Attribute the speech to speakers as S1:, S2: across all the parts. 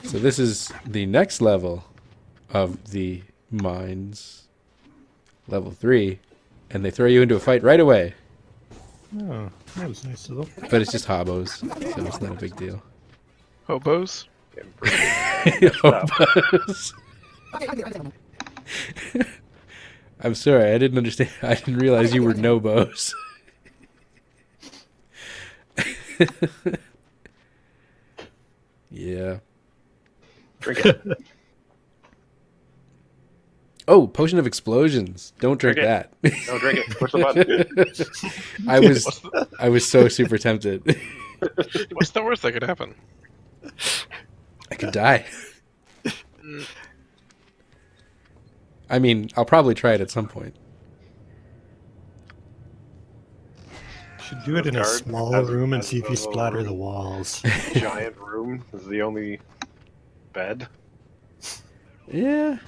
S1: So this is the next level of the mines, level 3, and they throw you into a fight right away.
S2: Oh, that was nice of them.
S1: But it's just hobos, so it's not a big deal.
S3: Hobos?
S1: Hobos. I'm sorry, I didn't understand. I didn't realize you were nobos. Yeah.
S4: Drink it.
S1: Oh, potion of explosions. Don't drink that.
S4: No, drink it. Push the button.
S1: I was so super tempted.
S3: What's the worst that could happen?
S1: I could die. I mean, I'll probably try it at some point.
S2: Should do it in a small room and see if you splatter the walls.
S4: Giant room is the only bed.
S1: Yeah.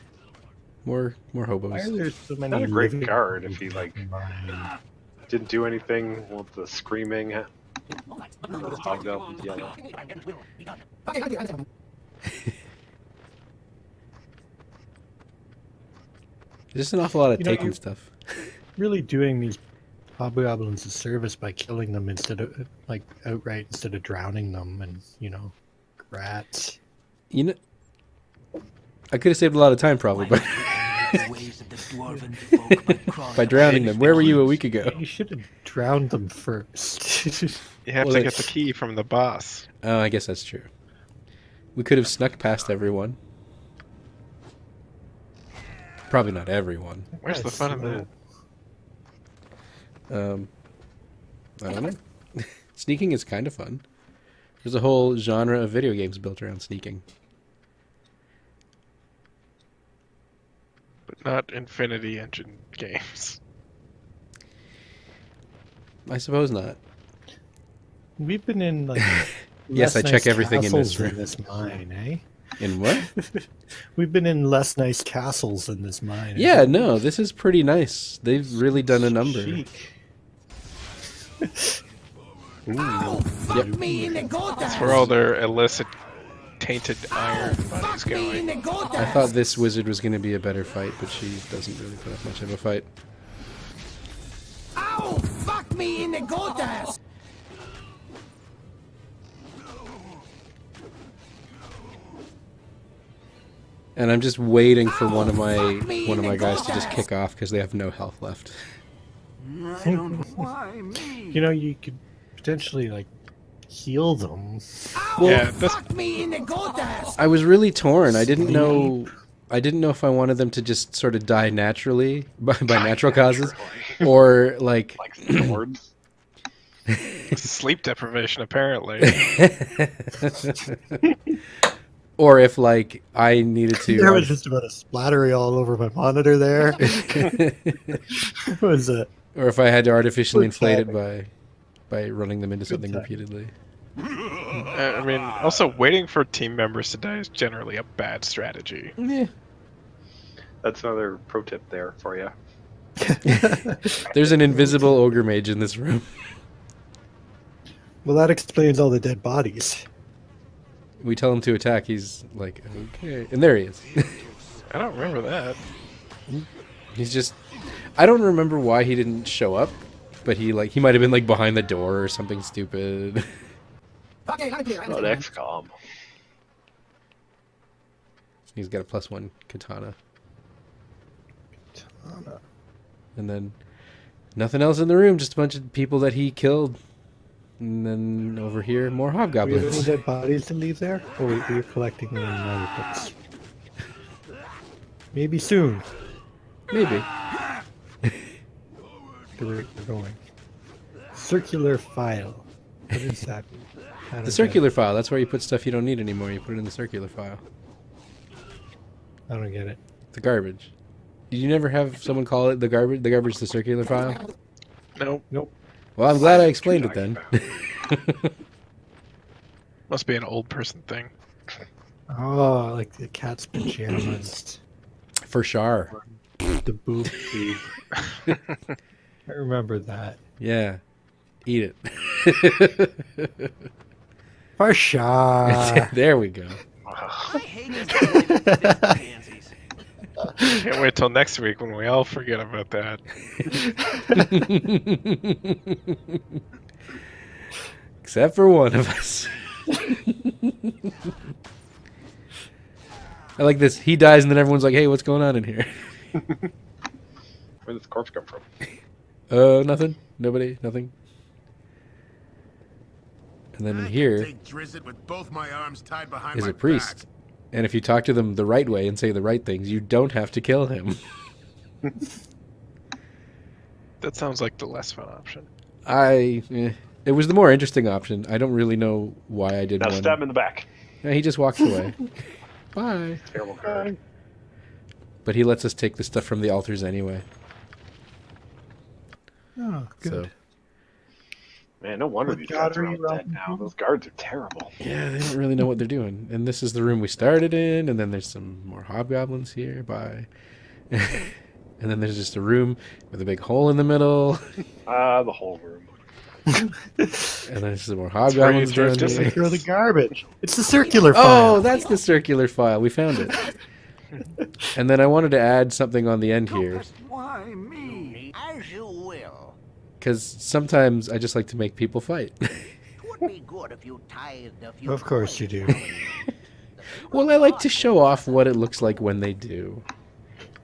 S1: More
S2: Why
S1: hobos.
S2: are there so many
S4: Not a great
S2: living
S4: guard if he like
S2: mine?
S4: didn't do anything with the screaming. Hobgoblins yellow.
S1: There's just an awful lot of
S2: You know,
S1: taking
S2: you-
S1: stuff.
S2: Really doing these hobgoblins a service by killing them instead of like outright instead of drowning them and rats.
S1: You know, I could have saved a lot of time probably, but by drowning them. Where were you a week ago?
S2: You should have drowned them first.
S3: You have
S1: Well,
S3: to
S1: they-
S3: get the key from the boss.
S1: Oh, I guess that's true. We could have snuck past everyone. Probably not everyone.
S3: Where's the fun in that?
S1: I don't know. Sneaking is kind of fun. There's a whole genre of video games built around sneaking.
S3: But not Infinity Engine games.
S1: I suppose not.
S2: We've been in like
S1: Yes,
S2: less
S1: I check
S2: nice
S1: everything in this
S2: castles
S1: room.
S2: in this mine, eh?
S1: In what?
S2: We've been in less nice castles in this mine.
S1: Yeah, no, this is pretty nice. They've really done a number.
S2: Chic.
S3: That's where all their illicit tainted iron money's going.
S1: I thought this wizard was going to be a better fight, but she doesn't really put up much of a fight.
S5: Ow! Fuck me in the gutters!
S1: And I'm just waiting for one of my guys to just kick off because they have no health left.
S5: I don't know why me.
S2: You could potentially like heal them.
S3: Yeah, that's
S5: Fuck me in the gutters!
S1: I was really torn. I didn't know if I wanted them to just sort of die naturally by natural causes, or like
S4: Like swords.
S3: sleep deprivation, apparently.
S1: or if like I needed to.
S2: There was just about a splattery all over my monitor there. What was it?
S1: Or if I had to artificially
S2: Good
S1: inflate it
S2: timing.
S1: by running them into something
S2: timing.
S1: repeatedly.
S3: I mean, also waiting for team members to die is generally a bad strategy.
S1: Yeah.
S4: That's another pro tip there for you.
S1: There's an invisible ogre mage in this room.
S2: Well, that explains all the dead bodies.
S1: We tell him to attack, he's like, okay. And there he is.
S3: I don't remember that.
S1: He's just... I don't remember why he didn't show up, but he might have been like behind the door or something stupid.
S4: Not XCOM.
S1: He's got a +1 katana. And then nothing else in the room, just a bunch of people that he killed. And then over here, more
S2: Do we have any
S1: hobgoblins.
S2: dead bodies to leave there? Or we're collecting them in another place? Maybe soon.
S1: Maybe.
S2: We're going. Circular file. What is that? I don't
S1: The circular file, that's where you put stuff you don't need anymore. You put it in the circular file.
S2: I don't get it.
S1: The garbage. Did you never have someone call it the garbage? The garbage, the circular file?
S3: Nope.
S2: Nope.
S1: Well, I'm glad I explained it then.
S3: Must be an old person thing.
S2: Oh, like the cat's pajamas.
S1: For sure.
S2: The boob tube. I remember that.
S1: Yeah. Eat it.
S2: For sure.
S1: There we go.
S5: I hate this pansies.
S3: Can't wait till next week when we all forget about that.
S1: Except for one of us. I like this. He dies and then everyone's like, hey, what's going on in here?
S4: Where did the corpse come from?
S1: Nothing. Nobody. Nothing. And then in here
S6: Take Drizzt with both my arms tied behind
S1: is
S6: my
S1: a priest.
S6: back.
S1: And if you talk to them the right way and say the right things, you don't have to kill him.
S3: That sounds like the less fun option.
S1: It was the more interesting option. I don't really know why I did
S4: Now
S1: one.
S4: stab him in the back.
S1: Yeah, he just walks away. Bye.
S4: Terrible card.
S1: But he lets us take the stuff from the altars anyway.
S2: Oh, good.
S1: So
S4: Man, no wonder
S2: What
S4: these
S2: god
S4: guards
S2: are
S4: are all
S2: you,
S4: dead
S2: Ralph?
S4: now. Those guards are terrible.
S1: yeah, they don't really know what they're doing. And this is the room we started in, and then there's some more hobgoblins here. Bye. And then there's just a room with a big hole in the middle.
S4: The whole room.
S1: And then there's some more
S3: where you
S1: hobgoblins
S3: throw
S1: down
S3: dis-
S1: here.
S2: Throw the garbage. It's the circular
S1: Oh,
S2: file.
S1: that's the circular file. We found it. And then I wanted to add something on the end here,
S5: Why me?
S7: As you will.
S1: because sometimes I just like to make people fight.
S7: Would be good if you tithed a few.
S2: Of course you do.
S1: Well, I like to show off what it looks like when they do.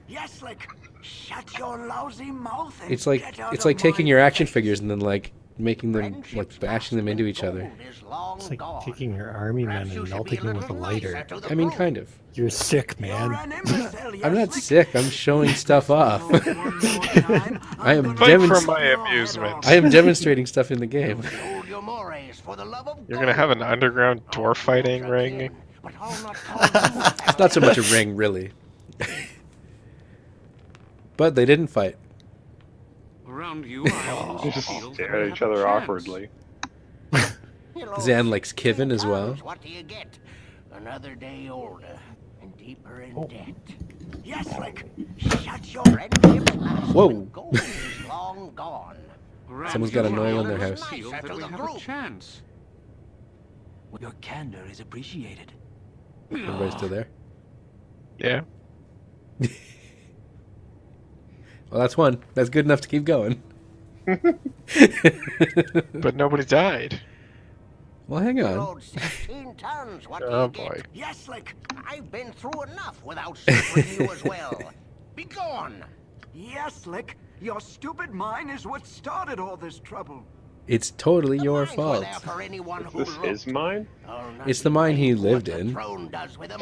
S5: Yes, like, shut your lousy mouth and
S1: It's like
S5: get out
S1: it's
S5: of
S1: like taking
S5: my
S1: your action
S5: face.
S1: figures and then like making them like bashing them into each other.
S2: It's like taking your army men and melting them with a lighter.
S1: I mean, kind of.
S2: You're sick,
S5: You're
S2: man.
S5: an imbecile,
S1: I'm not
S5: yes,
S1: sick. I'm showing stuff off.
S5: like, one more time,
S1: I am
S5: I'm
S3: Fight
S5: gonna
S3: for
S1: demonst-
S3: my
S5: blow your head
S3: amusement.
S5: off.
S1: I am demonstrating stuff in the game.
S7: Hold your mores for the love of
S3: You're gonna have an underground dwarf fighting ring.
S7: But I'll not call you
S1: It's not so much a ring, really. But they didn't fight.
S5: Around you, I always
S4: Just
S5: feel that
S4: stare
S5: I
S4: at
S5: have
S4: each
S5: a
S4: other
S5: chance.
S4: awkwardly.
S7: Hello,
S1: Zan likes Kivin as well.
S7: What do you get? Another day older and deeper in debt.
S5: Yes, like, shut your
S7: Friendship lasts
S1: Whoa.
S7: when gold is long gone.
S5: Around
S1: Someone's got a
S5: you,
S1: nail
S5: I
S1: in their
S5: always
S1: house.
S5: feel that
S7: To
S5: we
S7: the
S5: have a
S7: group.
S5: chance. Your candor is appreciated.
S1: Everybody's still there.
S3: Yeah.
S1: Well, that's one. That's good enough to keep going.
S3: But nobody died.
S1: Well, hang on.
S7: Rode 16 tons. What do
S3: Oh
S7: you get?
S3: boy.
S5: Yes, like,
S7: I've been through enough without suffering you as well. Be gone.
S5: yes, like, your stupid mind is what started all this trouble.
S1: It's totally
S7: The
S1: your
S7: mines were
S1: fault.
S7: there for anyone who
S4: This
S7: looked.
S4: is mine?
S7: I'll not
S1: It's the mine he
S7: explain what
S1: lived
S7: the
S1: in.
S7: throne does with them.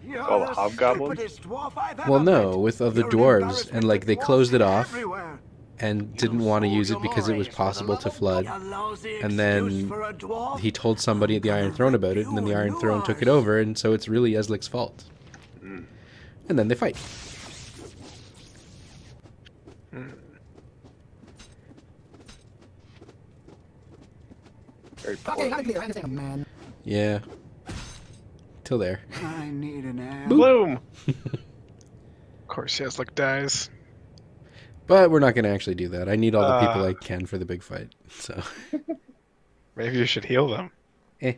S5: You're
S4: all the
S5: the
S4: hobgoblins?
S5: stupidest dwarf I've ever
S1: Well, no,
S5: met.
S1: with other
S5: You're an
S1: dwarves,
S5: embarrassment
S1: and like
S5: to
S1: they
S5: dwarves
S1: closed it off
S5: everywhere.
S1: and didn't want to use it because it was possible to flood.
S5: A lousy
S1: And
S5: excuse
S1: then
S5: for a dwarf?
S1: he told somebody at the Iron Throne about it, and then the Iron Throne took it over, and so it's really Eslick's fault. And then they fight.
S4: Very poor.
S1: Yeah. Till there.
S5: I need an air.
S4: Bloom!
S3: Of course, Yeslik dies.
S1: But we're not going to actually do that. I need all the people I can for the big fight. So,
S3: Maybe you should heal them.
S1: eh.